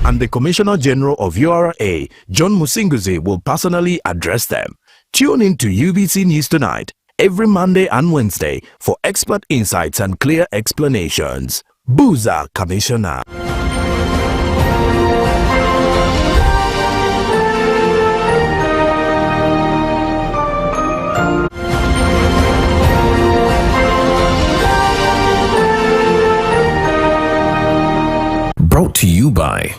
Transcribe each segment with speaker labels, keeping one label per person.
Speaker 1: and the Commissioner General of URA, John Musinguzi, will personally address them. Tune in to UBC News Tonight every Monday and Wednesday for expert insights and clear explanations. Buza Commissioner.
Speaker 2: Brought to you by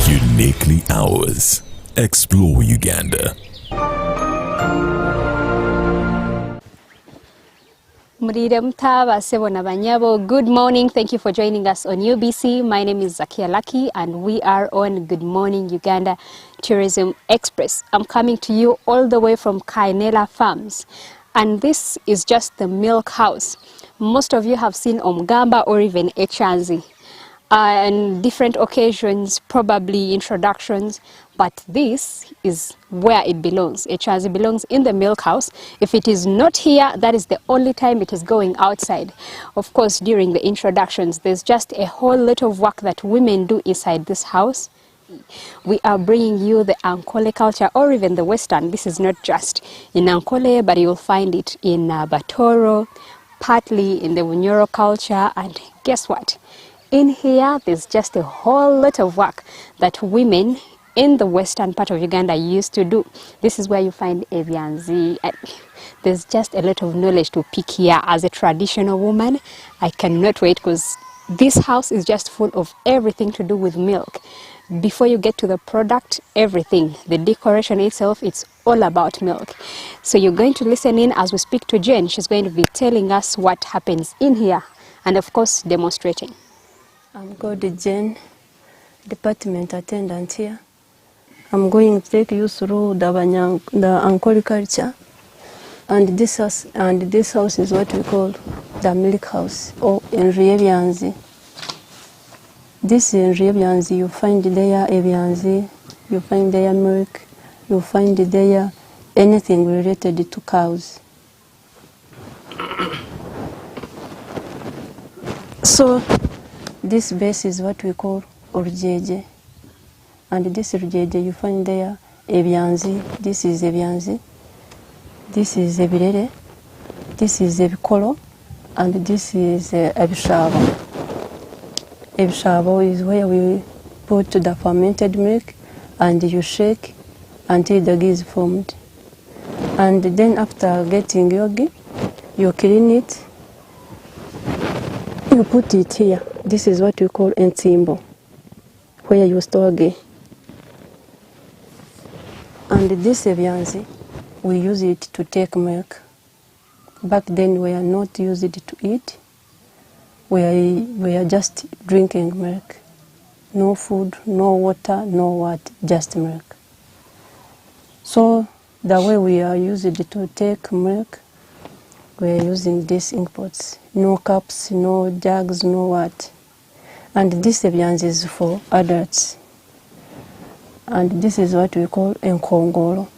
Speaker 2: Uniquely Ours. Explore Uganda.
Speaker 3: Good morning. Thank you for joining us on UBC. My name is Zakia Lucky and we are on Good Morning Uganda Tourism Express. I'm coming to you all the way from Kainela Farms. And this is just the milk house. Most of you have seen Omugamba or even Echanzi. On different occasions, probably introductions, but this is where it belongs. Echanzi belongs in the milk house. If it is not here, that is the only time it is going outside. Of course, during the introductions, there's just a whole lot of work that women do inside this house. We are bringing you the Ankole culture, or even the Western. This is not just in Ankole, but you'll find it in Batoro, partly in the Wunyoro culture. And guess what? In here, there's just a whole lot of work that women in the western part of Uganda used to do. This is where you find Ebyanzi. There's just a lot of knowledge to pick here. As a traditional woman, I cannot wait because this house is just full of everything to do with milk. Before you get to the product, everything, the decoration itself, it's all about milk. So you're going to listen in as we speak to Jen. She's going to be telling us what happens in here and of course demonstrating.
Speaker 4: I'm called Jen, department attendant here. I'm going to take you through the Ankole culture. And this house is what we call the milk house, or in Ebyanzi. This in Ebyanzi, you find there Ebyanzi, you find there milk, you find there anything related to cows. So this base is what we call Orujeje. And this Orujeje, you find there Ebyanzi, this is Ebyanzi, this is Ebirere, this is Ebikolo, and this is Ebishabo. Ebishabo is where we put the fermented milk and you shake until the ghee is formed. And then after getting your ghee, you clean it, you put it here. This is what we call entimbo, where you store ghee. And this Ebyanzi, we use it to take milk. Back then we are not used it to eat. We are just drinking milk. No food, no water, no what, just milk. So the way we are used to take milk, we are using these imports. No cups, no jugs, no what. And this Ebyanzi is for adults. And this is what we call enkongolo.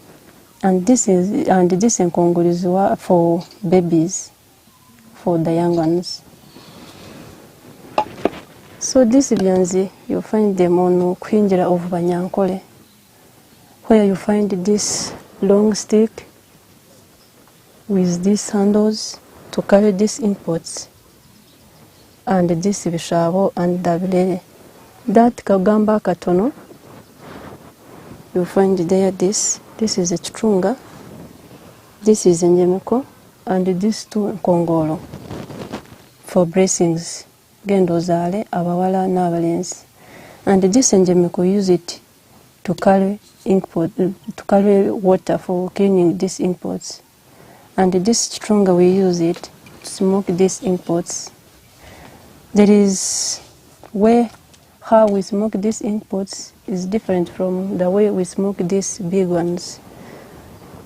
Speaker 4: And this enkongolo is for babies, for the young ones. So this Ebyanzi, you find them on Kwinjira of Banyankole, where you find this long stick with these handles to carry these imports, and this Bishabo and Dabile. That Kagamba Katono, you find there this is a Chitunga, this is a Njemeko, and these two Kongolo for blessings. Gendozale, abawala n'abalenzi. And this Njemeko use it to carry water for cleaning these imports. And this Chitunga we use it to smoke these imports. There is how we smoke these imports is different from the way we smoke these big ones.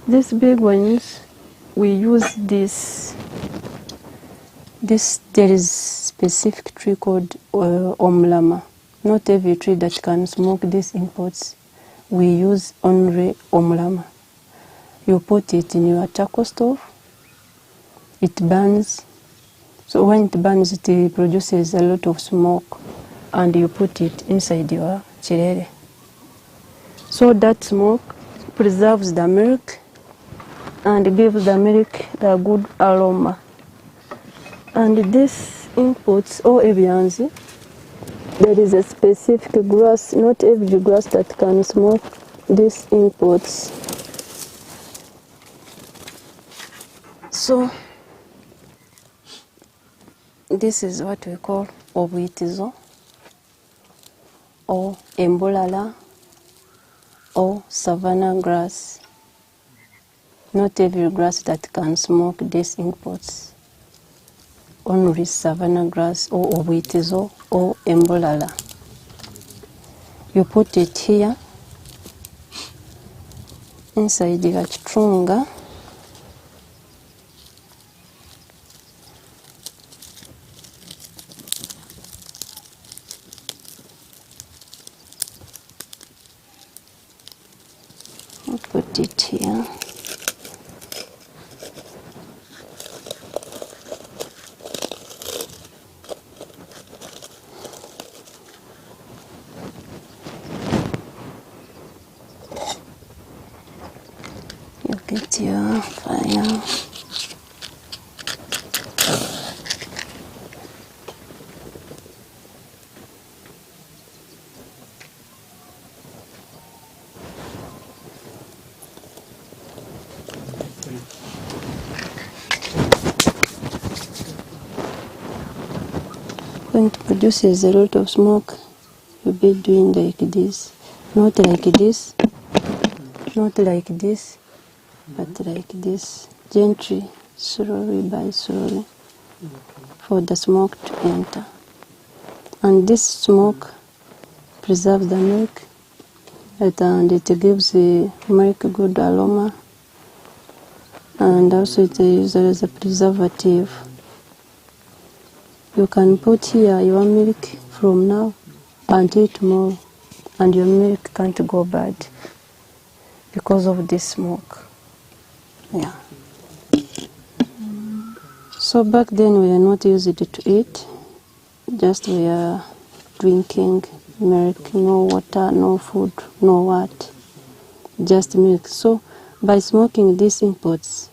Speaker 4: These big ones, we use this. There is specific tree called omlama. Not every tree that can smoke these imports. We use only omlama. You put it in your charcoal stove. it burns. So when it burns, it produces a lot of smoke, and you put it inside your chirere. So that smoke preserves the milk and gives the milk the good aroma. And this inputs or ebyanzi, there is a specific grass, not every grass that can smoke these inputs. So this is what we call obwitizo or embulala or savannah grass. Not every grass that can smoke these inputs. Only savannah grass or obwitizo or embulala. You put it here inside the chitunga. Put it here. You get your fire. When it produces a lot of smoke, you'll be doing like this. Not like this, not like this, but like this. Gently, slowly by slowly, for the smoke to enter. And this smoke preserves the milk, and it gives the milk good aroma, and also it is used as a preservative. You can put here your milk from now until tomorrow, and your milk can't go bad because of this smoke. Yeah. So back then we are not used to eat, just we are drinking milk, no water, no food, no what, just milk. So by smoking these inputs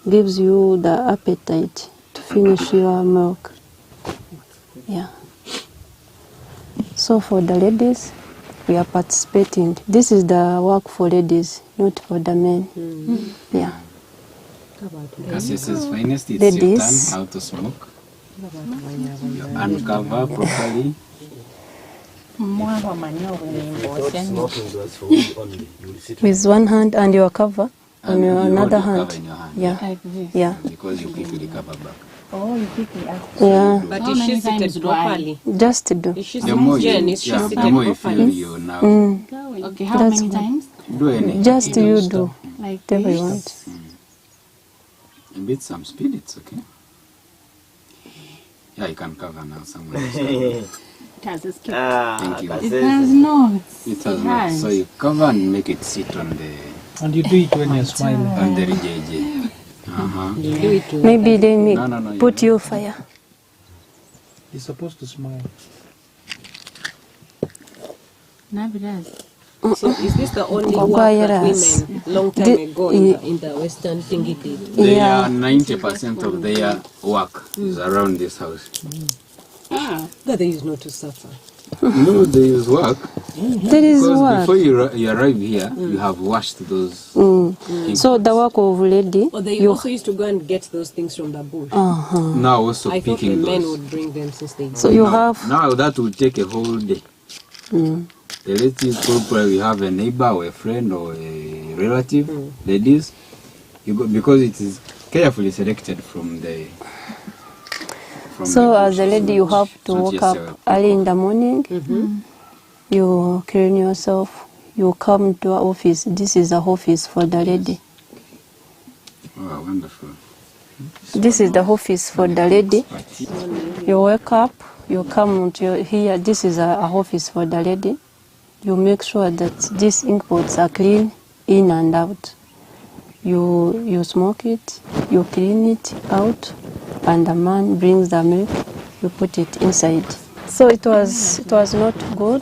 Speaker 4: gives you the appetite to finish your milk. Yeah. So for the ladies, we are participating. This is the work for ladies, not for the men. Yeah.
Speaker 5: Cassie's finest, it's
Speaker 4: Ladies.
Speaker 5: your turn how to smoke. You uncover properly.
Speaker 4: With one hand and your cover on
Speaker 5: And
Speaker 4: your
Speaker 5: you
Speaker 4: another
Speaker 5: hold
Speaker 4: hand.
Speaker 5: the cover in your hand.
Speaker 4: Yeah.
Speaker 3: Like this.
Speaker 4: Yeah.
Speaker 5: Because you quickly cover back.
Speaker 6: Oh, you quickly ask.
Speaker 4: Yeah.
Speaker 6: But
Speaker 3: How
Speaker 6: is
Speaker 3: many
Speaker 6: she seated
Speaker 3: times do I-
Speaker 6: properly?
Speaker 4: Just to do.
Speaker 6: Is she
Speaker 5: The more
Speaker 6: Jen,
Speaker 5: you,
Speaker 6: is she
Speaker 5: yeah,
Speaker 6: seated
Speaker 5: the more you feel
Speaker 6: properly?
Speaker 5: you now.
Speaker 3: Okay, how
Speaker 4: That's
Speaker 3: many
Speaker 4: good.
Speaker 3: times?
Speaker 5: Do any.
Speaker 4: Just you do
Speaker 3: Like
Speaker 4: whatever you
Speaker 3: this?
Speaker 4: want.
Speaker 5: A bit some speed, it's okay. Yeah, you can cover now somewhere. else.
Speaker 3: It has a skip.
Speaker 5: Thank you.
Speaker 3: It has notes.
Speaker 5: It has not. So you cover and make it sit on the
Speaker 7: And you do it when you're smiling.
Speaker 5: RJJ. Uh-huh.
Speaker 6: You do it to
Speaker 4: Maybe they may
Speaker 5: No,
Speaker 4: put
Speaker 5: you
Speaker 4: you fire.
Speaker 7: You're supposed to smile.
Speaker 3: Nabi does.
Speaker 6: So is this the only
Speaker 4: Go
Speaker 6: work
Speaker 4: buy
Speaker 6: that
Speaker 4: yours.
Speaker 6: women long time
Speaker 4: The-
Speaker 6: ago in the Western thingy did?
Speaker 5: They
Speaker 4: Yeah.
Speaker 5: are 90% of their work is around this house.
Speaker 6: That there is not to suffer.
Speaker 5: No, there is work.
Speaker 4: There is
Speaker 5: Because
Speaker 4: work.
Speaker 5: before you arrive here, you have washed those.
Speaker 4: So the work of lady,
Speaker 6: Or they
Speaker 4: you
Speaker 6: also used to go and get those things from the bush.
Speaker 5: Now also
Speaker 6: I thought the
Speaker 5: picking
Speaker 6: men
Speaker 5: those.
Speaker 6: would bring them since they
Speaker 4: so you
Speaker 5: now,
Speaker 4: have
Speaker 5: now that will take a whole day. The ladies probably have a neighbor or a friend or a relative. Ladies, you go because it is carefully selected from the. From
Speaker 4: so
Speaker 5: the
Speaker 4: as a
Speaker 5: bush.
Speaker 4: lady you have to
Speaker 5: Not
Speaker 4: wake
Speaker 5: just
Speaker 4: up early in the morning. You clean yourself. You come to our office. This is a office for the lady.
Speaker 5: Oh, wonderful.
Speaker 4: This is the office for the lady. You wake up. You come to here. This is a office for the lady. You make sure that these inputs are clean in and out. You smoke it, you clean it out, and the man brings the milk, you put it inside. So it was not good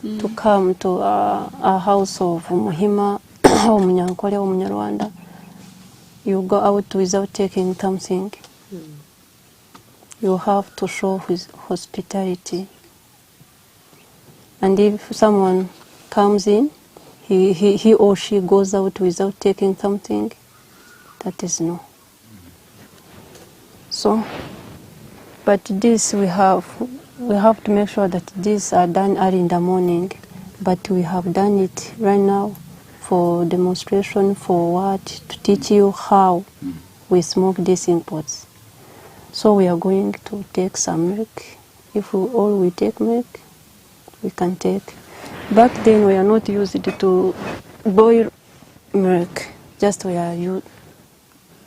Speaker 4: to come to a house of Muhima or Munyankole or Munyarwanda. You go out without taking something. You have to show his hospitality. And if someone comes in, he or she goes out without taking something, that is no. So, but this we have to make sure that these are done early in the morning, but we have done it right now for demonstration, for what? To teach you how we smoke these imports. So we are going to take some milk. If we take milk, we can take. Back then we are not used to boil milk. Just we are use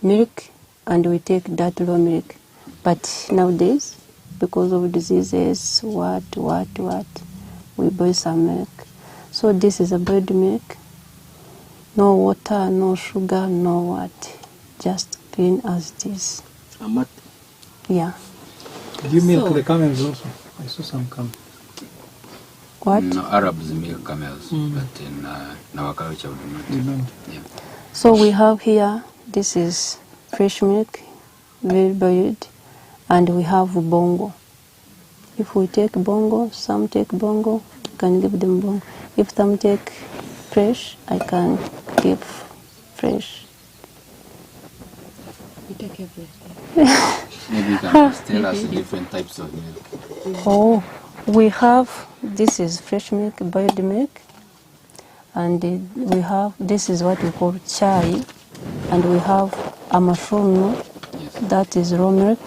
Speaker 4: milk and we take that raw milk. But nowadays, because of diseases, what, we boil some milk. So this is a boiled milk. No water, no sugar, no what. Just clean as this. Yeah.
Speaker 7: Do you milk the camels also? I saw some camels.
Speaker 4: What?
Speaker 5: No, Arabs milk camels, but in our culture we do not. Yeah.
Speaker 4: So we have here, this is fresh milk, well boiled, and we have bongo. If we take bongo, some take bongo, I can give them bongo. If some take fresh, I can give fresh.
Speaker 6: You take everything.
Speaker 5: Maybe you can just tell us the different types of milk.
Speaker 4: Oh, we have, this is fresh milk, boiled milk, and we have, this is what we call chai, and we have amashono, that is raw milk,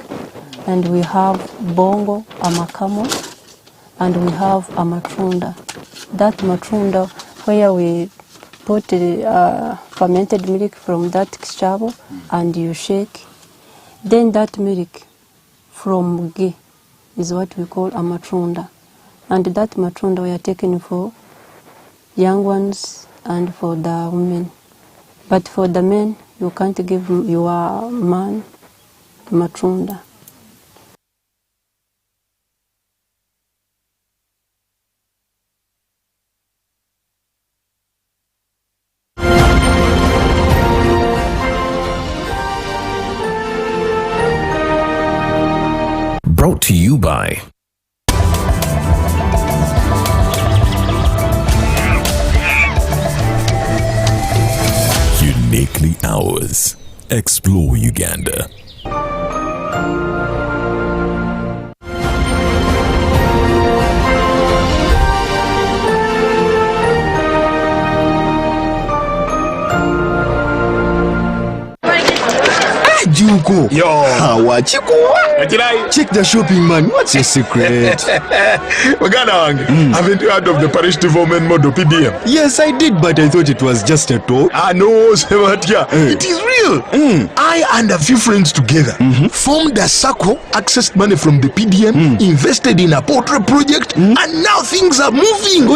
Speaker 4: and we have bongo, amakamo, and we have amatunda. That matunda, where we put fermented milk from that chavo, and you shake, then that milk from ghee is what we call a matunda. And that matunda we are taking for young ones and for the women. But for the men, you can't give your man matunda.
Speaker 2: Brought to you by Uniquely Ours. Explore Uganda.
Speaker 8: Juko.
Speaker 9: Yo.
Speaker 8: Wachiko. Check the shopping, man. What's your secret?
Speaker 9: Uganda wange. Haven't you heard of the parish development model PDM?
Speaker 8: Yes, I did, but I thought it was just a talk.
Speaker 9: No, Sebatia. It is real. I and a few friends together formed a circle, accessed money from the PDM, invested in a poultry project, and now things are moving.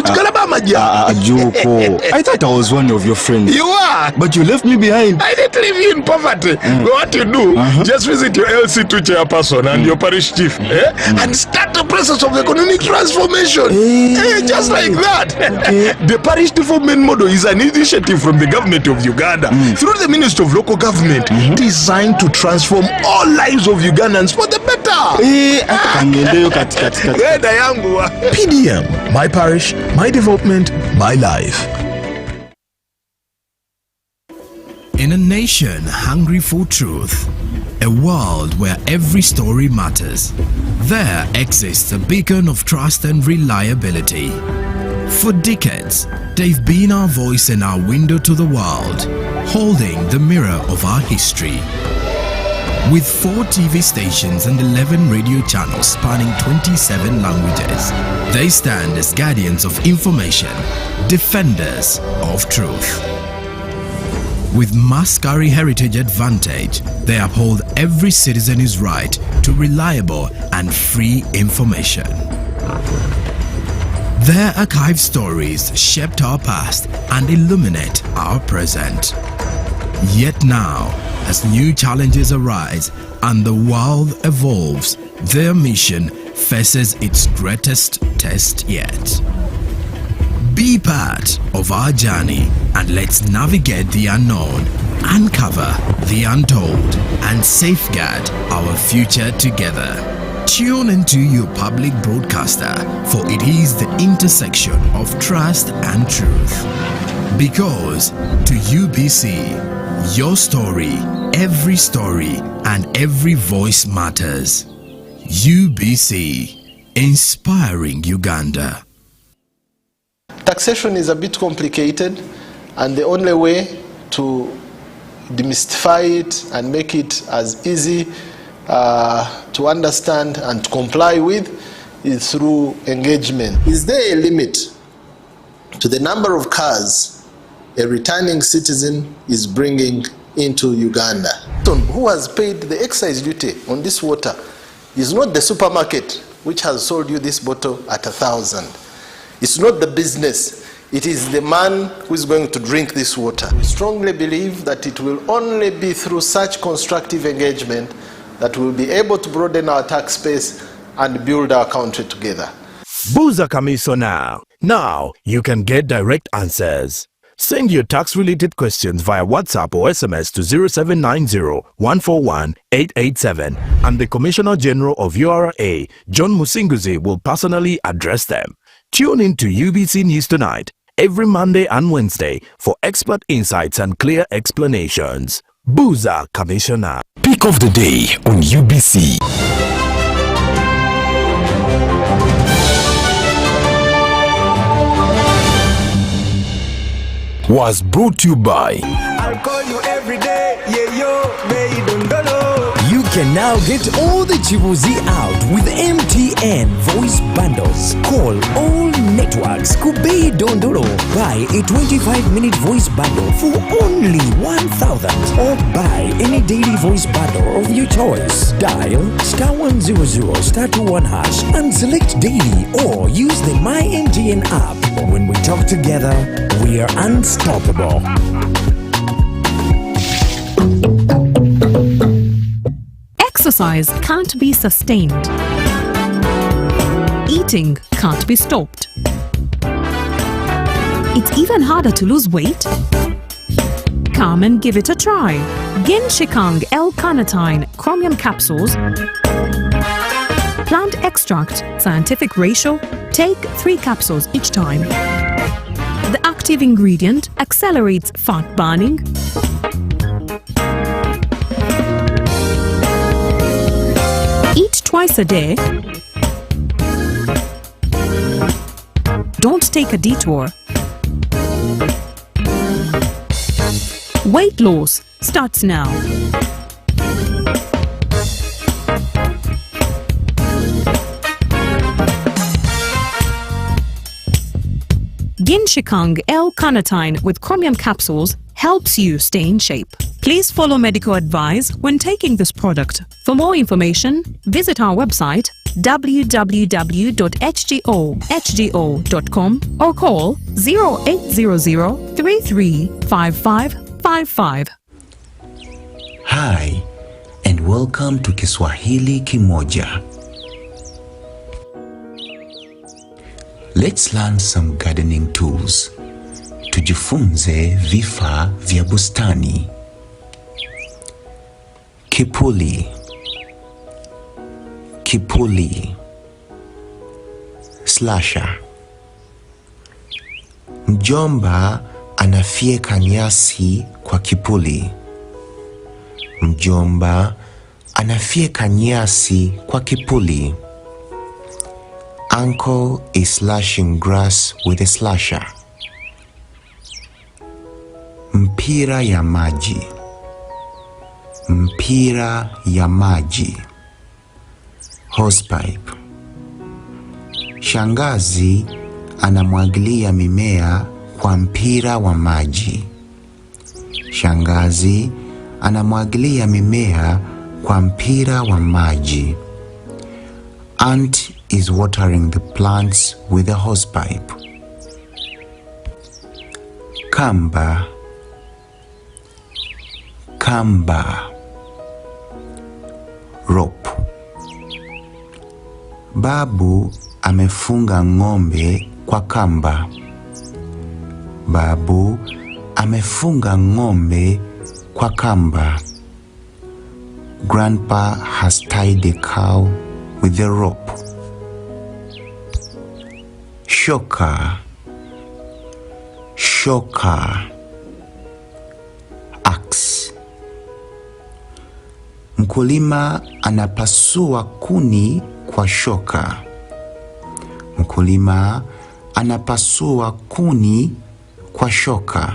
Speaker 8: Juko. I thought I was one of your friends.
Speaker 9: You are.
Speaker 8: But you left me behind.
Speaker 9: I didn't leave you in poverty. What you do, just visit your LC2 chairperson and your parish chief and start the process of economic transformation. Just like that.
Speaker 8: Okay.
Speaker 9: The parish development model is an initiative from the government of Uganda through the Ministry of Local Government designed to transform all lives of Ugandans for the better. PDM, my parish, my development, my life.
Speaker 1: In a nation hungry for truth, a world where every story matters, there exists a beacon of trust and reliability. For decades, they've been our voice and our window to the world, holding the mirror of our history. With 4 TV stations and 11 radio channels spanning 27 languages, they stand as guardians of information, defenders of truth. With Mascari Heritage Advantage, they uphold every citizen's right to reliable and free information. Their archived stories shaped our past and illuminate our present. Yet now, as new challenges arise and the world evolves, their mission faces its greatest test yet. Be part of our journey and let's navigate the unknown, uncover the untold, and safeguard our future together. Tune into your public broadcaster, for it is the intersection of trust and truth. Because to UBC, your story, and every voice matters. UBC, inspiring Uganda.
Speaker 10: Taxation is a bit complicated, and the only way to demystify it and make it as easy to understand and to comply with is through engagement. Is there a limit to the number of cars a returning citizen is bringing into Uganda? Who has paid the excise duty on this water is not the supermarket which has sold you this bottle at 1,000. It's not the business. It is the man who is going to drink this water. We strongly believe that it will only be through such constructive engagement that we'll be able to broaden our tax base and build our country together.
Speaker 1: Buza Kamiso now. Now you can get direct answers. Send your tax-related questions via WhatsApp or SMS to 0790-141-887 and the Commissioner General of URA, John Musinguzi, will personally address them. Tune in to UBC News Tonight every Monday and Wednesday for expert insights and clear explanations. Buza Commissioner.
Speaker 2: Pick of the day on UBC. Was brought to you by
Speaker 8: I'll call you every day, yeah yo, baby don't know.
Speaker 11: You can now get all the Chibuzi out with MTN voice bundles. Call all networks Kubei Dondoro. Buy a 25-minute voice bundle for only 1,000 or buy any daily voice bundle of your choice. Dial *100*21# and select daily or use the My MTN app. When we talk together, we are unstoppable.
Speaker 12: Exercise can't be sustained. Eating can't be stopped. It's even harder to lose weight. Come and give it a try. Ginshikang L-carnitine chromium capsules, plant extract, scientific ratio, take 3 capsules each time. The active ingredient accelerates fat burning, eat twice a day. Don't take a detour. Weight loss starts now. Ginshikang L-carnitine with chromium capsules helps you stay in shape. Please follow medical advice when taking this product. For more information, visit our website www.hgo.com or call 0800 335555.
Speaker 13: Hi, and welcome to Kiswahili Kimoja. Let's learn some gardening tools. Tujifunze vifaa vya bustani. Kipuli. Kipuli. Slasher. Mjomba anafyeka nyasi kwa kipuli. Mjomba anafyeka nyasi kwa kipuli. Uncle is slashing grass with a slasher. Mpira ya maji. Mpira ya maji. Hosepipe. Shangazi anamwagilia mimea kwa mpira wa maji. Shangazi anamwagilia mimea kwa mpira wa maji. Aunt is watering the plants with a hosepipe. Kamba. kamba, rope. Babu amefunga ng'ombe kwa kamba. Babu amefunga ng'ombe kwa kamba. Grandpa has tied the cow with the rope. Shoka, shoka, axe. Mkulima anapasua kuni kwa shoka. Mkulima anapasua kuni kwa shoka.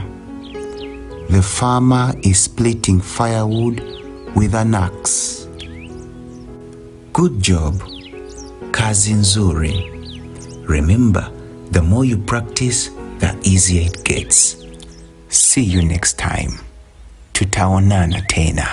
Speaker 13: The farmer is splitting firewood with an axe. Good job, kazi nzuri. Remember, the more you practice, the easier it gets. See you next time. Tutaonana tena.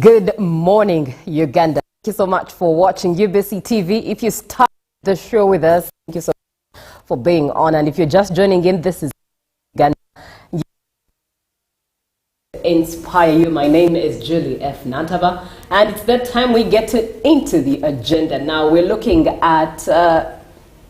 Speaker 6: Good morning, Uganda. Thank you so much for watching UBC TV. If you start the show with us, thank you so much for being on. And if you're just joining in, this is Uganda. Inspire you. My name is Julie F. Nantaba, and it's that time we get into the agenda. Now we're looking at the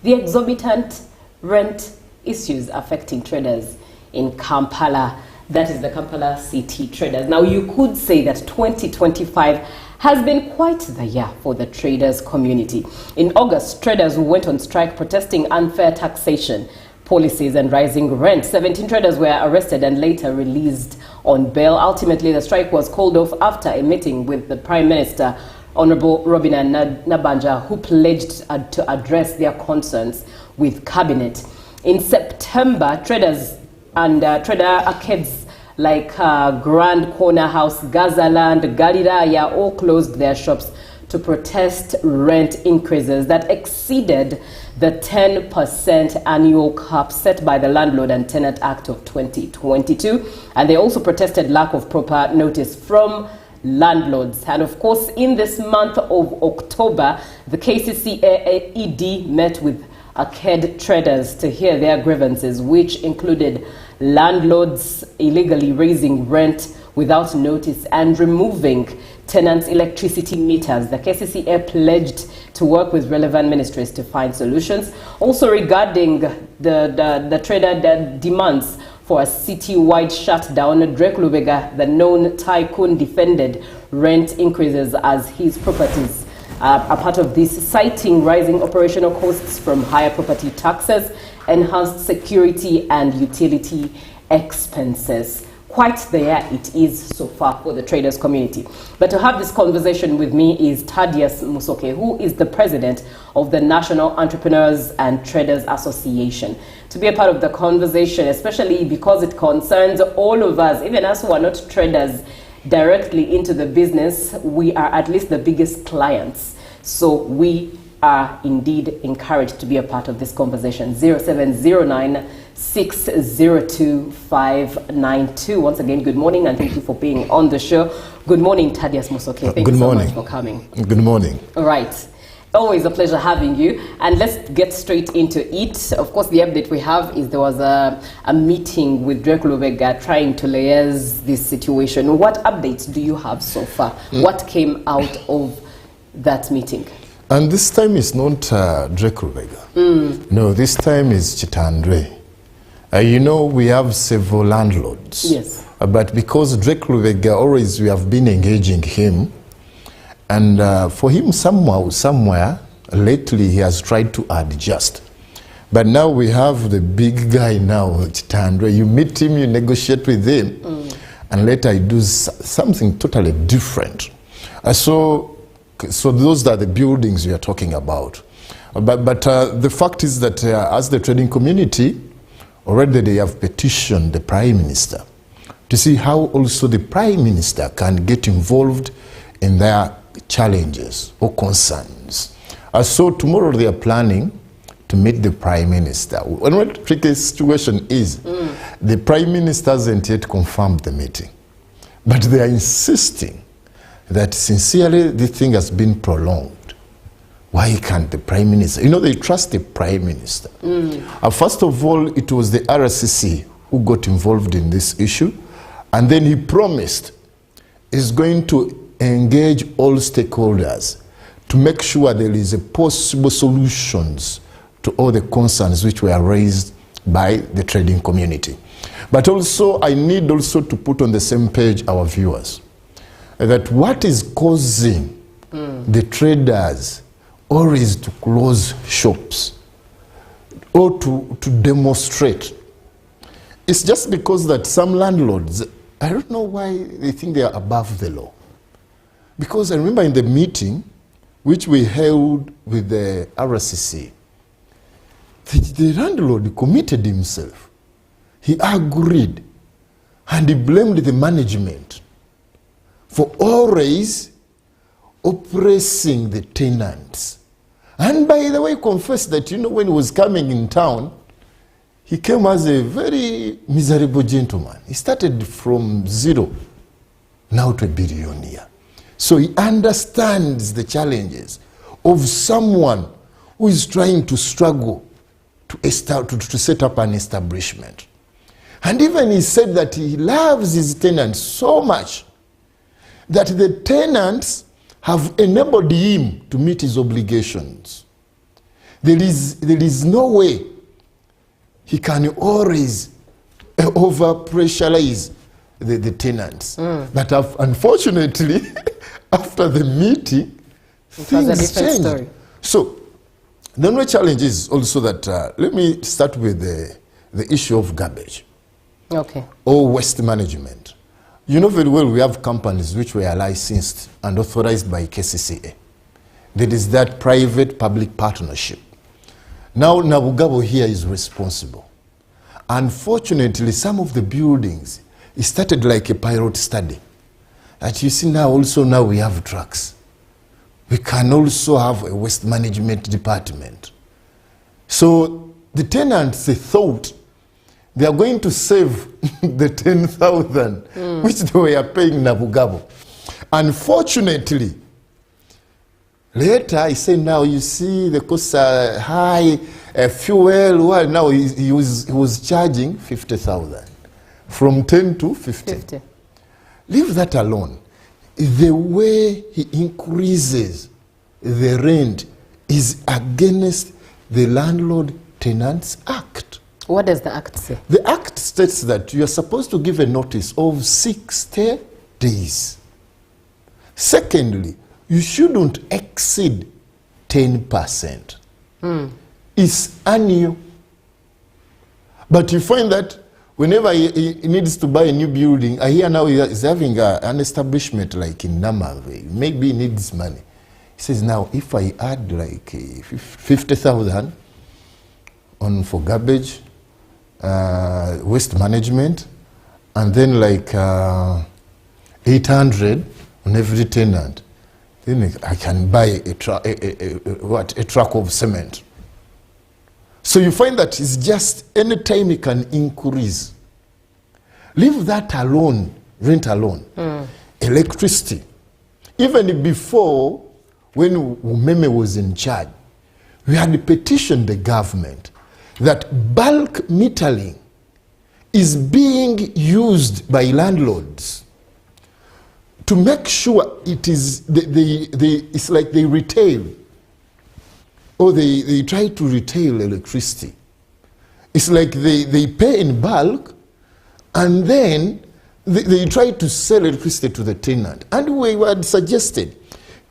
Speaker 6: exorbitant rent issues affecting traders in Kampala. That is the Kampala City traders. Now you could say that 2025 has been quite the year for the traders community. In August, traders went on strike protesting unfair taxation policies and rising rent. 17 traders were arrested and later released on bail. Ultimately, the strike was called off after a meeting with the Prime Minister, Honorable Robina Nabanja, who pledged to address their concerns with cabinet. In September, traders and trader arcades like Grand Corner House, Gazaland, Galilaya all closed their shops to protest rent increases that exceeded the 10% annual cap set by the Landlord and Tenant Act of 2022. And they also protested lack of proper notice from landlords. And of course, in this month of October, the KCCA-ED met with arcade traders to hear their grievances, which included landlords illegally raising rent without notice and removing tenants' electricity meters. The KCCA pledged to work with relevant ministries to find solutions. Also regarding the trader demands for a city-wide shutdown, Drake Lubega, the known tycoon, defended rent increases as his properties are part of this, citing rising operational costs from higher property taxes, enhanced security and utility expenses. Quite the year it is so far for the traders community. But to have this conversation with me is Thaddeus Musoke, who is the president of the National Entrepreneurs and Traders Association. To be a part of the conversation, especially because it concerns all of us, even us who are not traders directly into the business, we are at least the biggest clients. So we are indeed encouraged to be a part of this conversation. 0709 602 592. Once again, good morning and thank you for being on the show. Good morning, Thaddeus Musoke. Thank you so much for coming.
Speaker 9: Good morning.
Speaker 6: All right. Always a pleasure having you. And let's get straight into it. Of course, the update we have is there was a meeting with Drake Lubega trying to liaise this situation. What updates do you have so far? What came out of that meeting?
Speaker 9: And this time is not Drake Lubega. No, this time is Chitandre. You know, we have several landlords.
Speaker 6: Yes.
Speaker 9: But because Drake Lubega, always we have been engaging him, and for him somewhere, lately he has tried to adjust. But now we have the big guy now, Chitandre. You meet him, you negotiate with him, and later he does something totally different. So those are the buildings we are talking about. But the fact is that as the trading community, already they have petitioned the Prime Minister
Speaker 14: to see how also the Prime Minister can get involved in their challenges or concerns. So tomorrow they are planning to meet the Prime Minister. One tricky situation is the Prime Minister hasn't yet confirmed the meeting, but they are insisting that sincerely this thing has been prolonged. Why can't the Prime Minister? You know, they trust the Prime Minister. First of all, it was the RCC who got involved in this issue, and then he promised he's going to engage all stakeholders to make sure there is a possible solutions to all the concerns which were raised by the trading community. But also, I need also to put on the same page our viewers that what is causing the traders always to close shops or to demonstrate, it's just because that some landlords, I don't know why they think they are above the law. Because I remember in the meeting which we held with the RCC, the landlord committed himself. He agreed and he blamed the management for always oppressing the tenants. And by the way, confessed that, you know, when he was coming in town, he came as a very miserable gentleman. He started from zero, now to a billionaire. So he understands the challenges of someone who is trying to struggle to set up an establishment. And even he said that he loves his tenants so much that the tenants have enabled him to meet his obligations. There is no way he can always over-pressurize the tenants. But unfortunately, after the meeting, things changed. Story. So, the only challenge is also that, let me start with the issue of garbage.
Speaker 6: Okay.
Speaker 14: Or waste management. You know very well we have companies which were licensed and authorized by KCCA. There is that private-public partnership. Now Nabugabo here is responsible. Unfortunately, some of the buildings, it started like a pilot study. That you see now we have trucks. We can also have a waste management department. So the tenants, they thought they are going to save the 10,000 which they were paying Nabugabo. Unfortunately, later I say now you see the costs are high, fuel. Well, now he was charging 50,000 from 10 to 50. Leave that alone. The way he increases the rent is against the Landlord-Tenants Act.
Speaker 6: What does the Act say?
Speaker 14: The Act states that you are supposed to give a notice of 60 days. Secondly, you shouldn't exceed 10%. It's annual. But you find that whenever he needs to buy a new building, I hear now he's having an establishment like in Namave. Maybe he needs money. He says, now if I add like 50,000 on for garbage, waste management, and then like 800 on every tenant, then I can buy a truck of cement. So you find that it's just any time you can increase. Leave that alone, rent alone. Electricity. Even before, when Umeme was in charge, we had petitioned the government that bulk metering is being used by landlords to make sure it is, it's like they retail, or they try to retail electricity. It's like they pay in bulk, and then they try to sell electricity to the tenant. And we had suggested,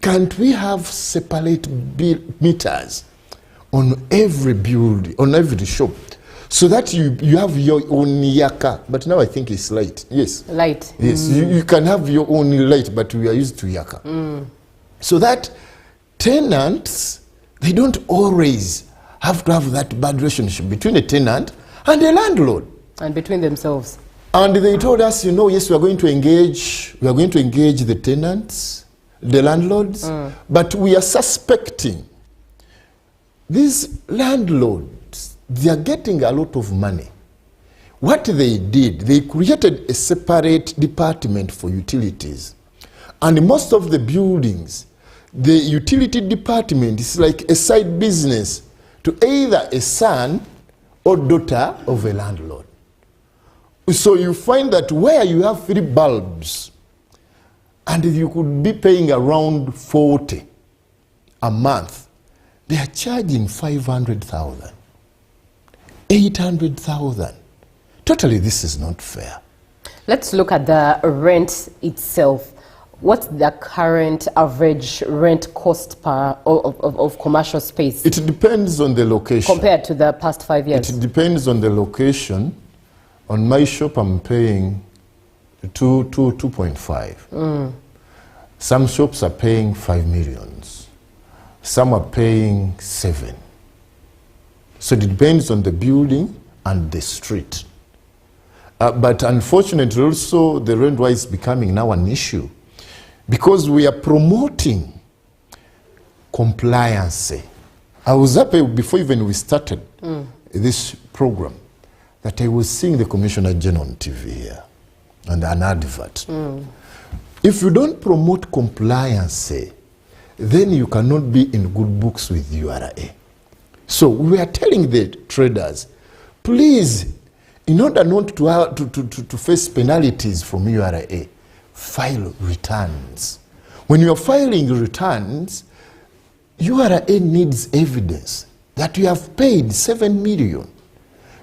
Speaker 14: can't we have separate meters on every building, on every shop, so that you have your own yaka? But now I think it's light. Yes.
Speaker 6: Light.
Speaker 14: Yes, you can have your own light, but we are used to yaka. So that tenants, they don't always have to have that bad relationship between a tenant and a landlord.
Speaker 6: And between themselves.
Speaker 14: And they told us, you know, yes, we are going to engage the tenants, the landlords, but we are suspecting these landlords, they are getting a lot of money. What they did, they created a separate department for utilities. And most of the buildings, the utility department is like a side business to either a son or daughter of a landlord. So you find that where you have 3 bulbs, and you could be paying around 40 a month, they are charging 500,000, 800,000. Totally, this is not fair.
Speaker 6: Let's look at the rent itself. What's the current average rent cost per of commercial space?
Speaker 14: It depends on the location.
Speaker 6: Compared to the past 5 years?
Speaker 14: It depends on the location. On my shop, I'm paying 2.5. Some shops are paying 5 million. Some are paying 7. So it depends on the building and the street. But unfortunately, also, the rent-wise is becoming now an issue because we are promoting compliance. I was happy before even we started this program that I was seeing the Commissioner General on TV here and an advert. If you don't promote compliance, then you cannot be in good books with URA. So we are telling the traders, please, in order not to face penalties from URA, file returns. When you are filing returns, URA needs evidence that you have paid 7 million.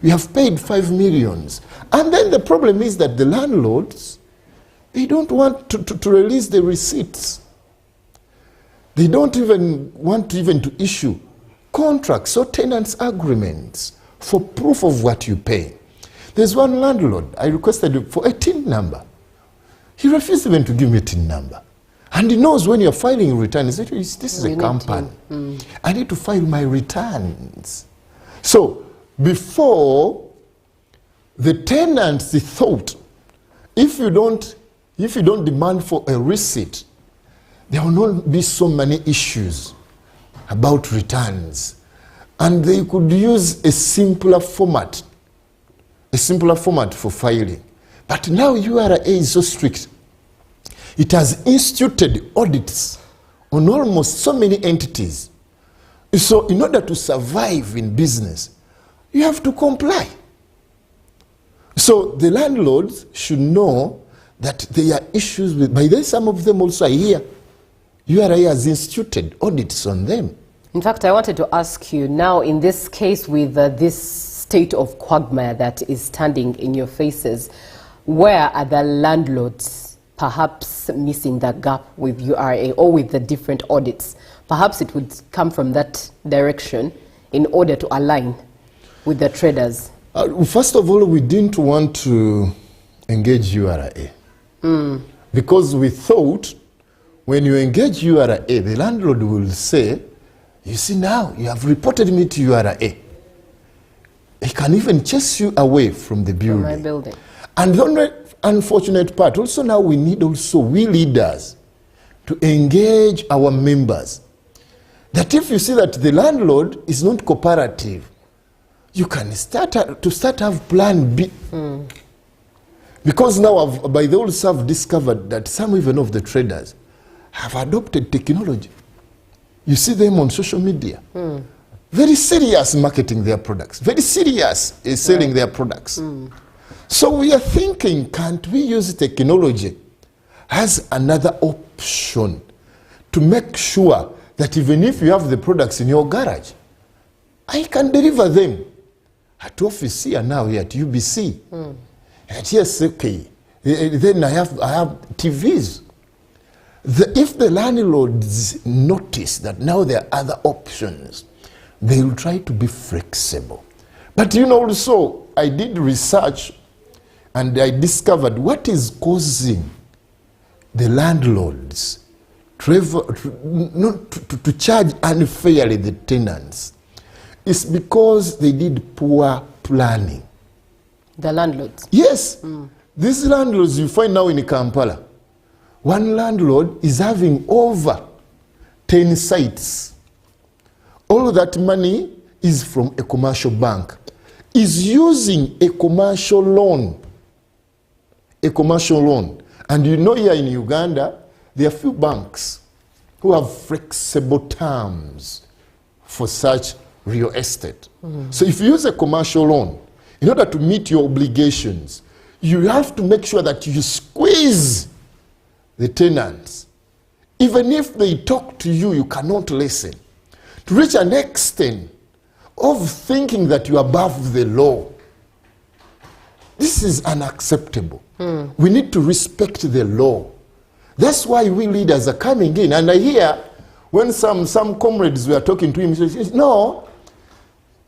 Speaker 14: You have paid 5 million. And then the problem is that the landlords, they don't want to release the receipts. They don't even want to issue contracts or tenants agreements for proof of what you pay. There's one landlord, I requested for a TIN number. He refused even to give me a TIN number. And he knows when you're filing returns, this is a company. I need to file my returns. So before, the tenants thought, if you don't demand for a receipt, there will not be so many issues about returns. And they could use a simpler format for filing. But now URA is so strict. It has instituted audits on almost so many entities. So in order to survive in business, you have to comply. So the landlords should know that there are issues with, by then some of them also are here. URA has instituted audits on them.
Speaker 6: In fact, I wanted to ask you now, in this case with this state of quagmire that is standing in your faces, where are the landlords perhaps missing the gap with URA or with the different audits? Perhaps it would come from that direction in order to align with the traders.
Speaker 14: First of all, we didn't want to engage URA because we thought when you engage URA, the landlord will say, you see now, you have reported me to URA. He can even chase you away from the building.
Speaker 6: From my building.
Speaker 14: And the only unfortunate part, also now we need also, we leaders, to engage our members. That if you see that the landlord is not cooperative, you can start have plan B. Because now, by the also have discovered that some even of the traders have adopted technology. You see them on social media. Very serious marketing their products. Very serious selling their products. So we are thinking, can't we use technology as another option to make sure that even if you have the products in your garage, I can deliver them at office here now here at UBC. And yes, okay. Then I have TVs. If the landlords notice that now there are other options, they will try to be flexible. But you know, also, I did research and I discovered what is causing the landlords to charge unfairly the tenants. It's because they did poor planning.
Speaker 6: The landlords?
Speaker 14: Yes. These landlords you find now in Kampala, one landlord is having over 10 sites. All that money is from a commercial bank. Is using a commercial loan. A commercial loan. And you know here in Uganda, there are few banks who have flexible terms for such real estate. So if you use a commercial loan, in order to meet your obligations, you have to make sure that you squeeze the tenants. Even if they talk to you, you cannot listen. To reach an extent of thinking that you are above the law. This is unacceptable. We need to respect the law. That's why we leaders are coming in. And I hear when some comrades were talking to him, he says, no,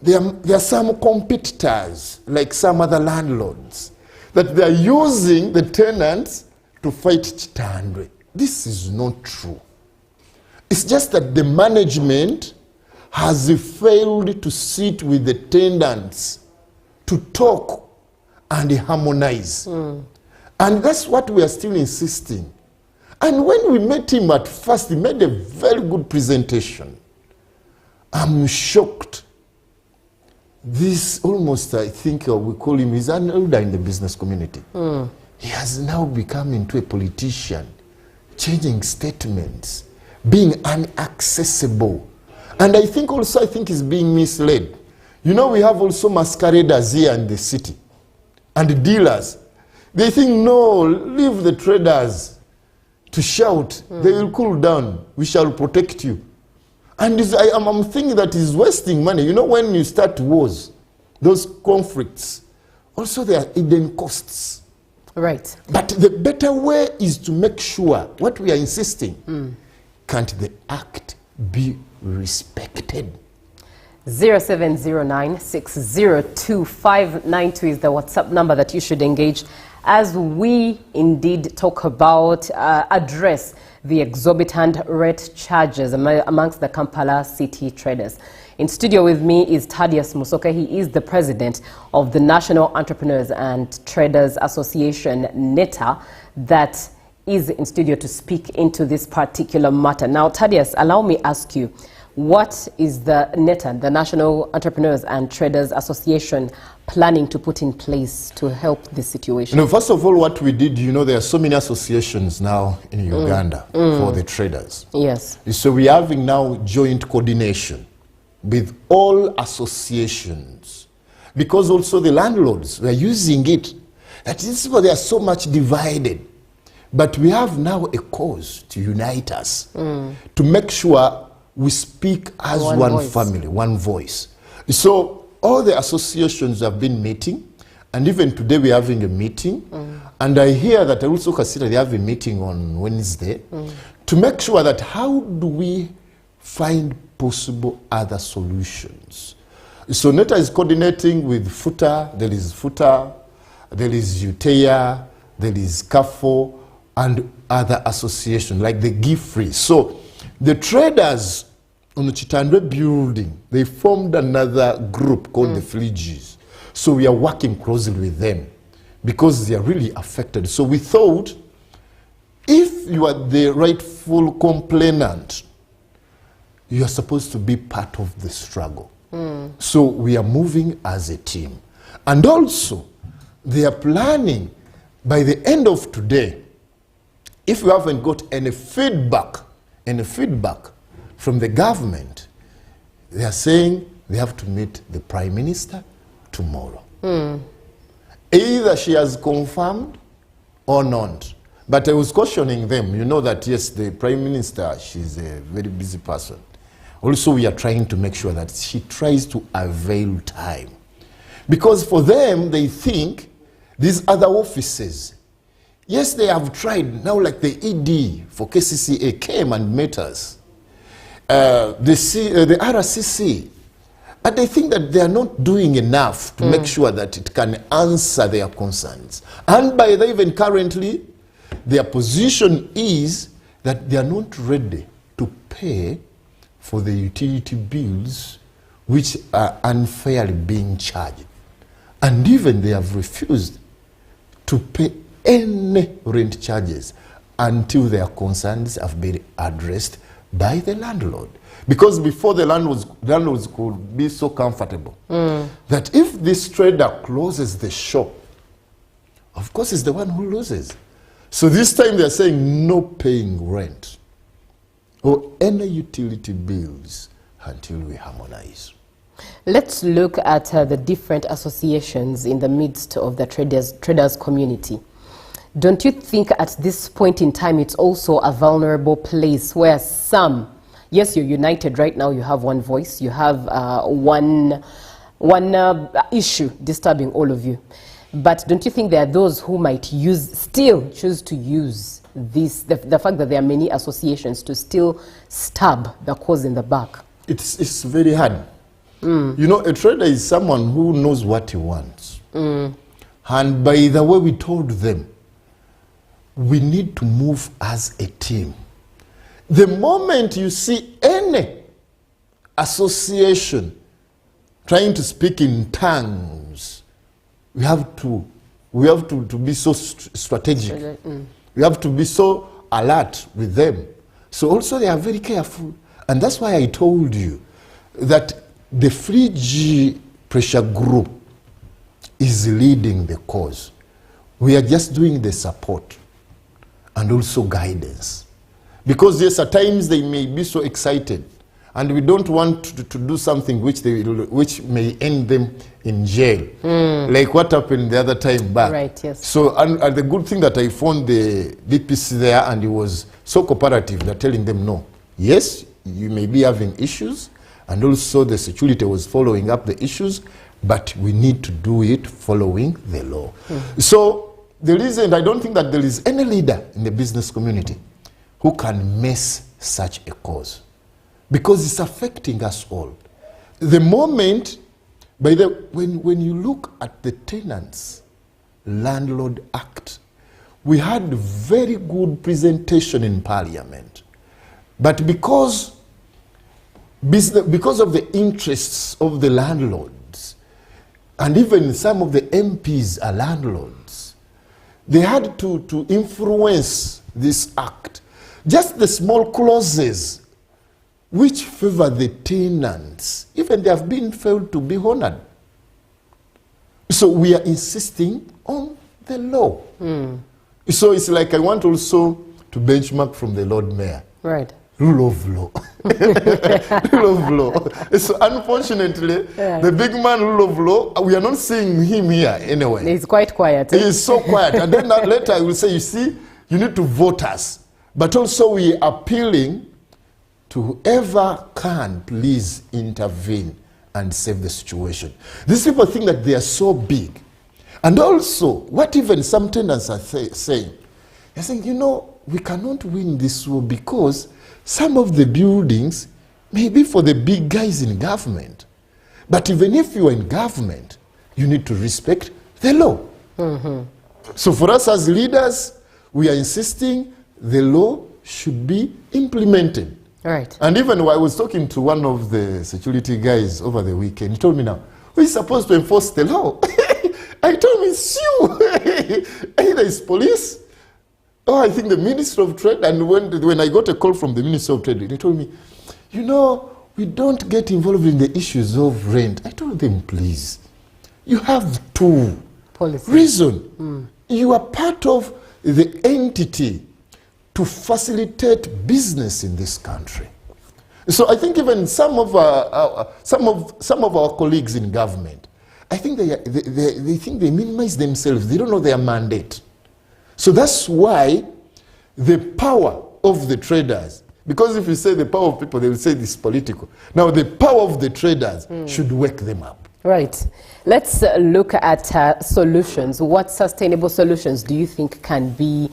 Speaker 14: there are some competitors, like some other landlords, that they are using the tenants to fight Chitandwe. This is not true. It's just that the management has failed to sit with the tenants to talk and harmonize. And that's what we are still insisting. And when we met him at first, he made a very good presentation. I'm shocked. This almost, I think we call him, he's an elder in the business community. He has now become into a politician, changing statements, being inaccessible. And I think he's being misled. You know, we have also masqueraders here in the city and dealers. They think, no, leave the traders to shout. They will cool down. We shall protect you. And I'm thinking that he's wasting money. You know, when you start wars, those conflicts, also there are hidden costs.
Speaker 6: Right.
Speaker 14: But the better way is to make sure, what we are insisting, can't the act be respected?
Speaker 6: 0709-602-592 is the WhatsApp number that you should engage as we indeed talk about, address the exorbitant rate charges amongst the Kampala city traders. In studio with me is Thaddeus Musoke. He is the president of the National Entrepreneurs and Traders Association, NETA, that is in studio to speak into this particular matter. Now, Thaddeus, allow me ask you, what is the NETA, the National Entrepreneurs and Traders Association, planning to put in place to help this situation?
Speaker 14: You know, first of all, what we did, you know, there are so many associations now in Uganda for the traders.
Speaker 6: Yes.
Speaker 14: So we're having now joint coordination with all associations, because also the landlords were using it. That is why they are so much divided. But we have now a cause to unite us, to make sure we speak as one family, one voice. So all the associations have been meeting, and even today we're having a meeting. And I hear that I also consider they have a meeting on Wednesday to make sure that how do we find possible other solutions. So NETA is coordinating with FUTA, there is UTEA, there is CAFO, and other associations like the Give Free. So the traders on the Chitandwe building, they formed another group called the Fleeges. So we are working closely with them because they are really affected. So we thought, if you are the rightful complainant, you are supposed to be part of the struggle. So we are moving as a team. And also, they are planning by the end of today, if you haven't got any feedback from the government, they are saying they have to meet the Prime Minister tomorrow. Either she has confirmed or not. But I was cautioning them, you know that yes, the Prime Minister, she's a very busy person. Also, we are trying to make sure that she tries to avail time. Because for them, they think these other offices, yes, they have tried. Now, like the ED for KCCA came and met us. The RCC. But they think that they are not doing enough to make sure that it can answer their concerns. And by the even currently, their position is that they are not ready to pay for the utility bills which are unfairly being charged. And even they have refused to pay any rent charges until their concerns have been addressed by the landlord. Because before the landlords could be so comfortable that if this trader closes the shop, of course it's the one who loses. So this time they're saying no paying rent or any utility bills until we harmonize.
Speaker 6: Let's look at the different associations in the midst of the traders community. Don't you think at this point in time it's also a vulnerable place where some, yes, you're united right now, you have one voice, you have one issue disturbing all of you. But don't you think there are those who might still choose to use this, the fact that there are many associations, to still stab the cause in the back?
Speaker 14: It's very hard. You know, a trader is someone who knows what he wants. And by the way we told them, we need to move as a team. The moment you see any association trying to speak in tongues, we have to be so strategic. We have to be so alert with them. So also they are very careful. And that's why I told you that the Free G Pressure Group is leading the cause. We are just doing the support and also guidance. Because yes, at times they may be so excited and we don't want to do something which may end them in jail. Like what happened the other time back.
Speaker 6: Right, yes.
Speaker 14: So and the good thing that I found the DPC there, and he was so cooperative, that telling them no. Yes, you may be having issues, and also the security was following up the issues, but we need to do it following the law. So the reason, I don't think that there is any leader in the business community who can miss such a cause, because it's affecting us all. The moment, when you look at the Tenants Landlord Act, we had very good presentation in Parliament, but because of the interests of the landlords, and even some of the MPs are landlords, they had to influence this act. Just the small clauses which favor the tenants, even they have been failed to be honored. So we are insisting on the law. So it's like I want also to benchmark from the Lord Mayor.
Speaker 6: Right.
Speaker 14: Rule of law. Rule of law. So unfortunately, the big man rule of law, we are not seeing him here anyway.
Speaker 6: He's quite quiet.
Speaker 14: He is so quiet. And then later I will say, you see, you need to vote us. But also we are appealing to whoever can please intervene and save the situation. These people think that they are so big. And also, what even some tenants are saying, they're saying, you know, we cannot win this war because some of the buildings may be for the big guys in government. But even if you are in government, you need to respect the law. So for us as leaders, we are insisting the law should be implemented.
Speaker 6: Right.
Speaker 14: And even when I was talking to one of the security guys over the weekend, he told me now, who is supposed to enforce the law? I told him it's you. Either it's police, or I think the Minister of Trade. And when I got a call from the Minister of Trade, they told me, you know, we don't get involved in the issues of rent. I told them, please, you have two reasons. You are part of the entity to facilitate business in this country. So I think even some of our colleagues in government, I think they think they minimize themselves. They don't know their mandate. So that's why the power of the traders, because if you say the power of people, they will say this is political. Now the power of the traders should wake them up.
Speaker 6: Right. Let's look at solutions. What sustainable solutions do you think can be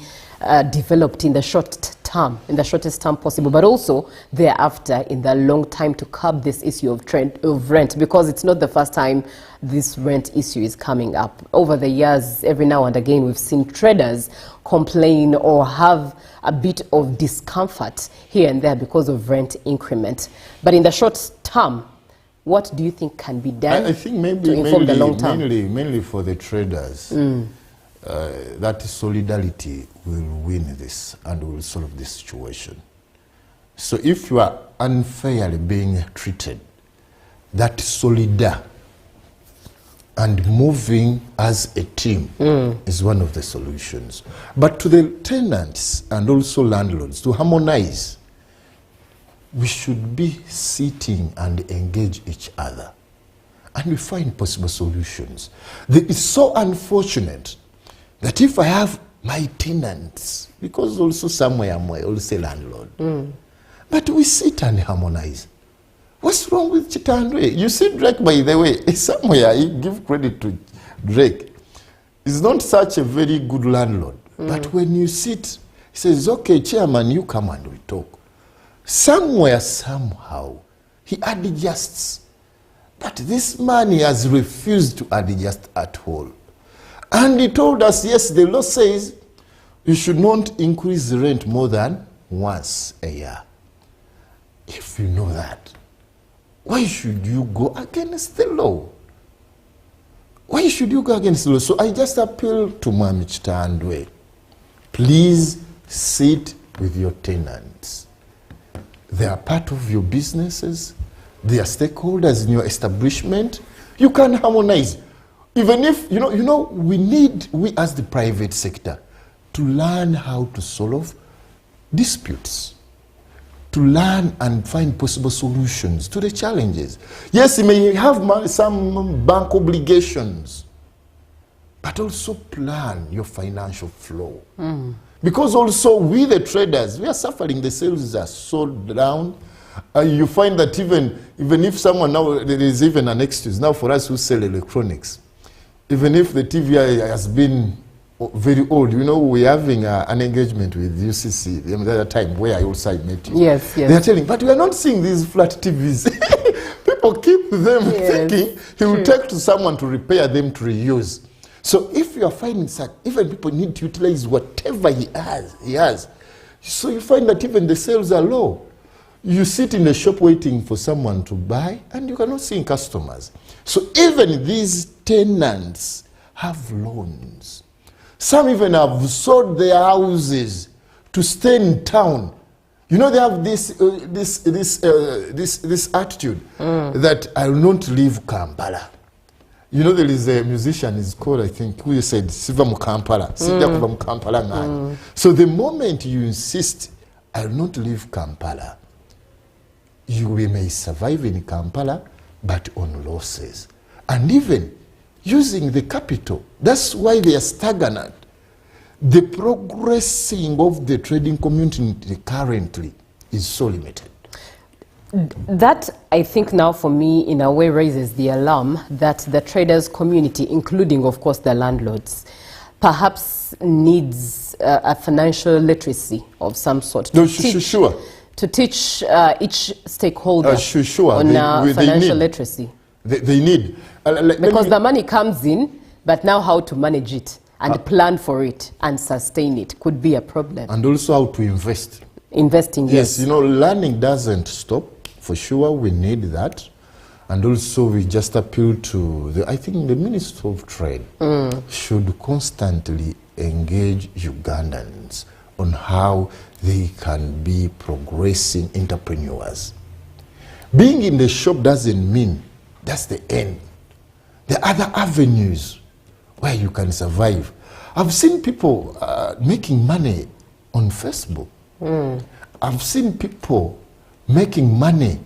Speaker 6: developed in the short term, in the shortest term possible, but also thereafter in the long time to curb this issue of rent, because it's not the first time this rent issue is coming up. Over the years, every now and again, we've seen traders complain or have a bit of discomfort here and there because of rent increment. But in the short term, what do you think can be done
Speaker 14: I think maybe
Speaker 6: to inform the long term?
Speaker 14: Mainly for the traders. that solidarity will win this and will solve this situation. So if you are unfairly being treated, that solidar and moving as a team is one of the solutions. But to the tenants and also landlords, to harmonize, we should be sitting and engage each other. And we find possible solutions. It's so unfortunate that if I have my tenants, because also somewhere I'm also landlord, but we sit and harmonize. What's wrong with Chitandwe? You see Drake, by the way, somewhere I give credit to Drake. He's not such a very good landlord. But when you sit, he says, okay, chairman, you come and we talk. Somewhere, somehow, he adjusts. But this man, he has refused to adjust at all. And he told us, yes, the law says you should not increase the rent more than once a year. If you know that, why should you go against the law? Why should you go against the law? So I just appeal to Mami Chitandwe. Please sit with your tenants. They are part of your businesses. They are stakeholders in your establishment. You can harmonize. Even if, we as the private sector, to learn how to solve disputes, to learn and find possible solutions to the challenges. Yes, you may have some bank obligations, but also plan your financial flow. Because also we, the traders, we are suffering. The sales are sold down. You find that even if someone now, there is even an excuse now for us who sell electronics. Even if the TV has been very old, we're having an engagement with UCC the other time where I also met you.
Speaker 6: Yes.
Speaker 14: They are telling, but we are not seeing these flat TVs. People keep them thinking he will take to someone to repair them to reuse. So if you are finding that even people need to utilize whatever he has. So you find that even the sales are low. You sit in the shop waiting for someone to buy and you cannot see customers. So even these tenants have loans. Some even have sold their houses to stay in town. They have this attitude that I will not leave Kampala. There is a musician, he's called, I think, who said, Siva Mukampala. So the moment you insist, I will not leave Kampala, you may survive in Kampala, but on losses. And even using the capital. That's why they are stagnant. The progressing of the trading community currently is so limited.
Speaker 6: That, I think now for me, in a way raises the alarm that the traders community, including, of course, the landlords, perhaps needs a financial literacy of some sort. To teach each stakeholder on financial literacy.
Speaker 14: They need.
Speaker 6: Because the money comes in, but now how to manage it and plan for it and sustain it could be a problem.
Speaker 14: And also how to invest.
Speaker 6: Investing, yes.
Speaker 14: Learning doesn't stop. For sure, we need that. And also we just appeal to, I think the Minister of Trade should constantly engage Ugandans on how they can be progressing entrepreneurs. Being in the shop doesn't mean that's the end. There are other avenues where you can survive. I've seen people making money on Facebook. I've seen people making money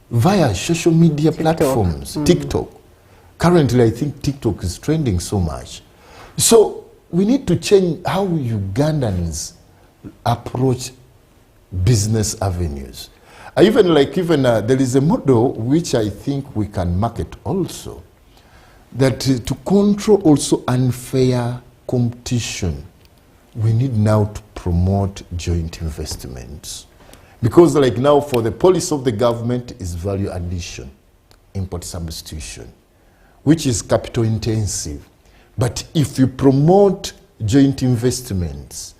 Speaker 14: via social media platforms, TikTok. Currently, I think TikTok is trending so much. So we need to change how Ugandans approach business avenues. There is a model which I think we can market also, that to control also unfair competition, we need now to promote joint investments. Because now for the policy of the government is value addition, import substitution, which is capital intensive. But if you promote joint investments,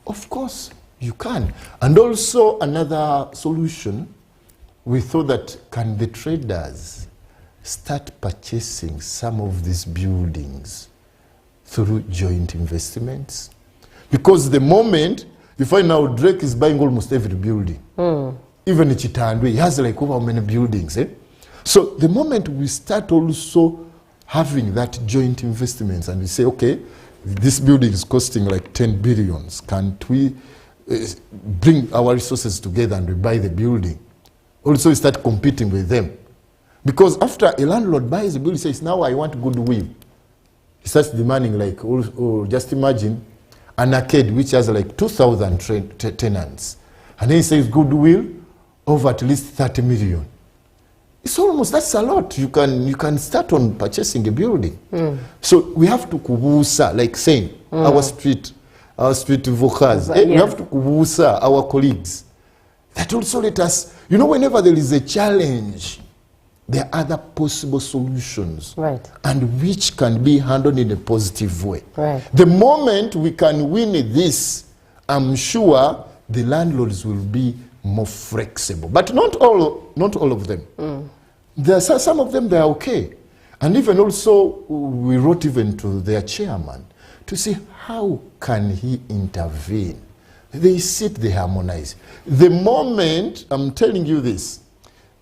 Speaker 14: of course you can. And also another solution, we thought that can the traders start purchasing some of these buildings through joint investments. Because the moment you find out Drake is buying almost every building, even in Chitandwe, he has like over how many buildings. So the moment we start also having that joint investments and we say, okay, this building is costing like 10 billions, can't we bring our resources together and we buy the building? Also we start competing with them. Because after a landlord buys a building, he says, now I want goodwill. He starts demanding like, just imagine an arcade which has like 2,000 tenants. And then he says goodwill over at least 30 million. It's almost, that's a lot. You can start on purchasing a building. So we have to kubusa, like saying, our street workers. We have to kubusa our colleagues. That also let us, whenever there is a challenge, there are other possible solutions, and which can be handled in a positive way. The moment we can win this, I'm sure the landlords will be more flexible. But not all of them. There are some of them, they are okay. And even also, we wrote even to their chairman to see how can he intervene. They sit, they harmonize. The moment, I'm telling you this,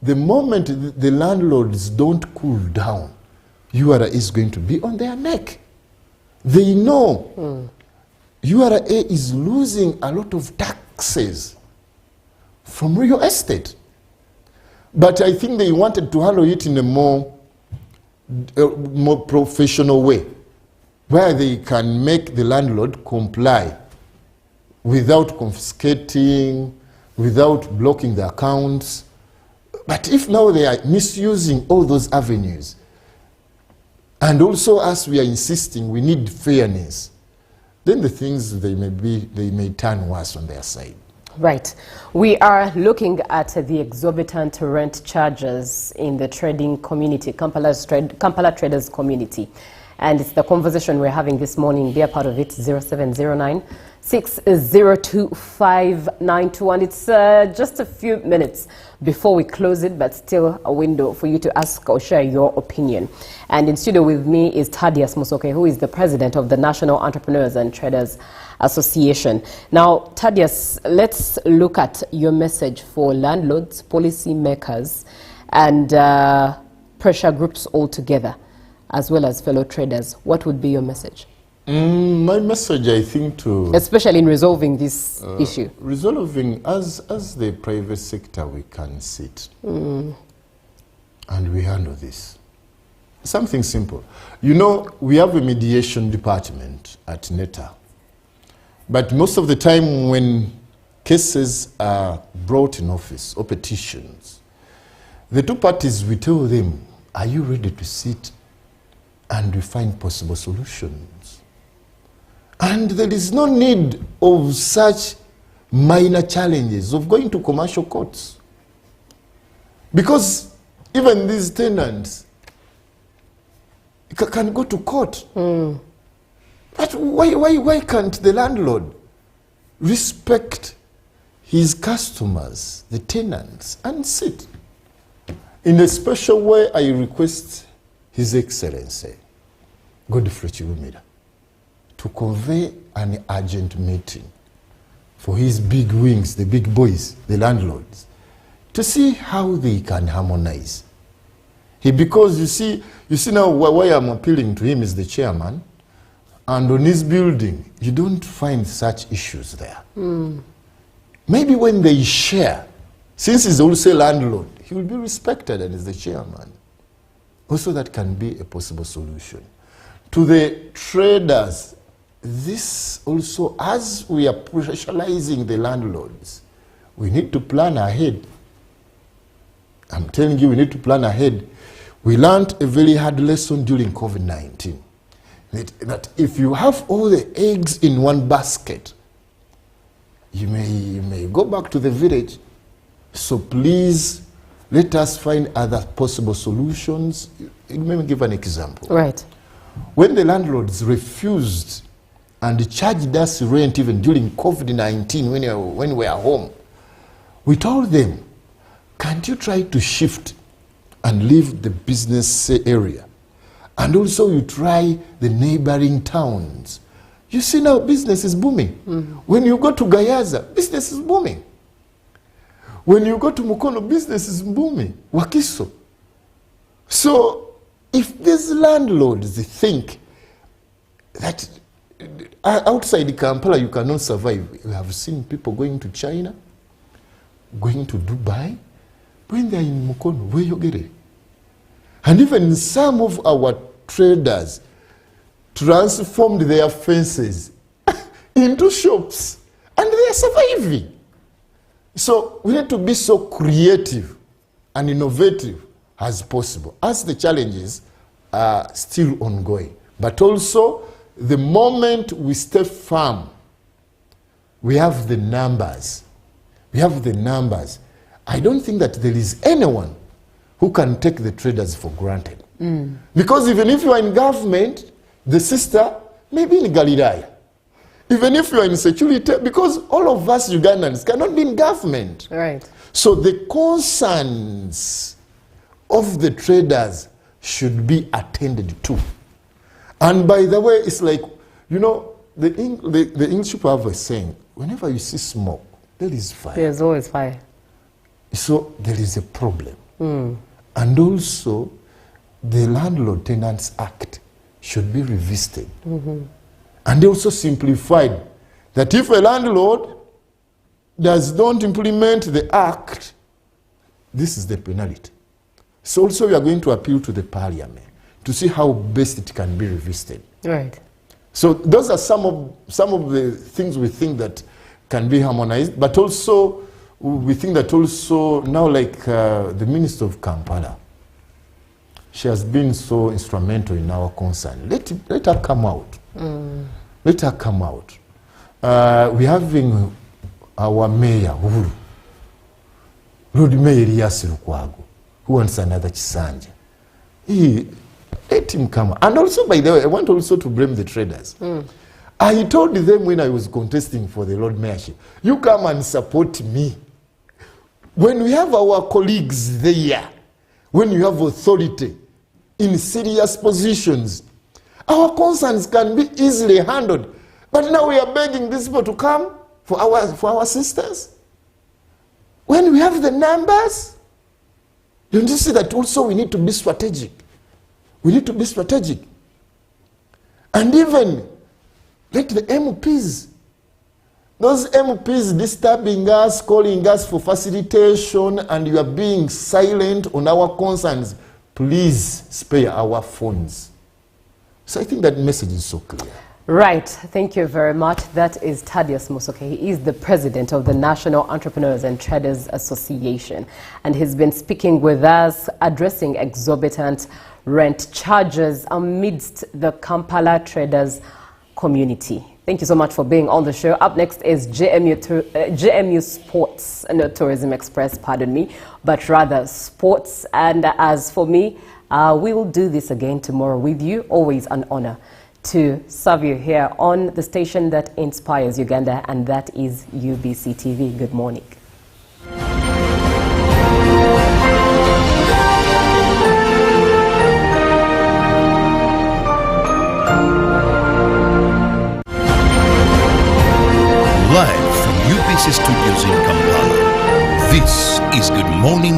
Speaker 14: the moment the landlords don't cool down, URA is going to be on their neck. They know URA is losing a lot of taxes from real estate. But I think they wanted to handle it in a more professional way, where they can make the landlord comply without confiscating, without blocking the accounts. But if now they are misusing all those avenues, and also as we are insisting we need fairness, then the things they may turn worse on their side.
Speaker 6: Right. We are looking at the exorbitant rent charges in the trading community, Kampala traders community. And it's the conversation we're having this morning. Be a part of it, 0709 602 5921. It's just a few minutes before we close it, but still a window for you to ask or share your opinion. And in studio with me is Thaddeus Musoke, who is the president of the National Entrepreneurs and Traders Association. Now, Thaddeus, let's look at your message for landlords, policy makers, and pressure groups altogether, as well as fellow traders. What would be your message?
Speaker 14: My message, I think, to...
Speaker 6: especially in resolving this issue.
Speaker 14: Resolving, as the private sector, we can sit and we handle this. Something simple. We have a mediation department at NETA. But most of the time when cases are brought in office or petitions, the two parties, we tell them, are you ready to sit and we find possible solutions? And there is no need of such minor challenges of going to commercial courts. Because even these tenants can go to court. But why can't the landlord respect his customers, the tenants, and sit? In a special way, I request His Excellency, Godfrey Chilumira, to convey an urgent meeting for his big wings, the big boys, the landlords, to see how they can harmonize. Because you see now why I'm appealing to him is the chairman, and on his building, you don't find such issues there. Maybe when they share, since he's also a landlord, he will be respected and is the chairman. Also, that can be a possible solution. To the traders, this also, as we are pressurizing the landlords, we need to plan ahead. I'm telling you, we need to plan ahead. We learned a very hard lesson during COVID-19. That if you have all the eggs in one basket, you may go back to the village. So please, let us find other possible solutions. Let me give an example.
Speaker 6: Right.
Speaker 14: When the landlords refused and charged us rent even during COVID-19 when we were home, we told them, can't you try to shift and leave the business area And also you try the neighboring towns. You see now business is booming. When you go to Gayaza, business is booming. When you go to Mukono, business is booming. Wakiso. So if these landlords think that outside Kampala you cannot survive, we have seen people going to China, going to Dubai, when they are in Mukono, where you get it? And even some of our traders transformed their fences into shops, and they are surviving. So we need to be so creative and innovative as possible, as the challenges are still ongoing. But also, the moment we stay firm, we have the numbers. We have the numbers. I don't think that there is anyone who can take the traders for granted. Because even if you are in government, the sister may be in Galilea. Even if you are in security, because all of us Ugandans cannot be in government.
Speaker 6: Right.
Speaker 14: So the concerns of the traders should be attended to. And by the way, it's like, you know, the English people have a saying, whenever you see smoke, there is fire.
Speaker 6: There's always fire.
Speaker 14: So there is a problem. And also, the Landlord Tenants Act should be revisited. And they also simplified that if a landlord does not implement the act, this is the penalty. So also we are going to appeal to the parliament to see how best it can be revisited.
Speaker 6: Right.
Speaker 14: So those are some of the things we think that can be harmonized, but also we think that also now, like the Minister of Kampala, she has been so instrumental in our concern. Let her come out. Let her come out. We're having our mayor, Uhuru, Lord Mayor Elias Lukwago, who wants another Chisanja. Let him come. And also, by the way, I want also to blame the traders. I told them when I was contesting for the Lord Mayorship, you come and support me. When we have our colleagues there, when you have authority in serious positions, our concerns can be easily handled. But now we are begging these people to come for our sisters. When we have the numbers, you see that also we need to be strategic. We need to be strategic. And even let the MPs, those MPs disturbing us, calling us for facilitation, and you are being silent on our concerns, please spare our phones. So I think that message is so clear.
Speaker 6: Right. Thank you very much. That is Thaddeus Musoke. He is the president of the National Entrepreneurs and Traders Association. And he's been speaking with us, addressing exorbitant rent charges amidst the Kampala traders community. Thank you so much for being on the show. Up next is JMU Sports, not Tourism Express, pardon me, but rather sports. And as for me, we will do this again tomorrow with you. Always an honor to serve you here on the station that inspires Uganda, and that is UBC TV. Good morning.
Speaker 2: Live from UBC Studios in Kampala, this is Good Morning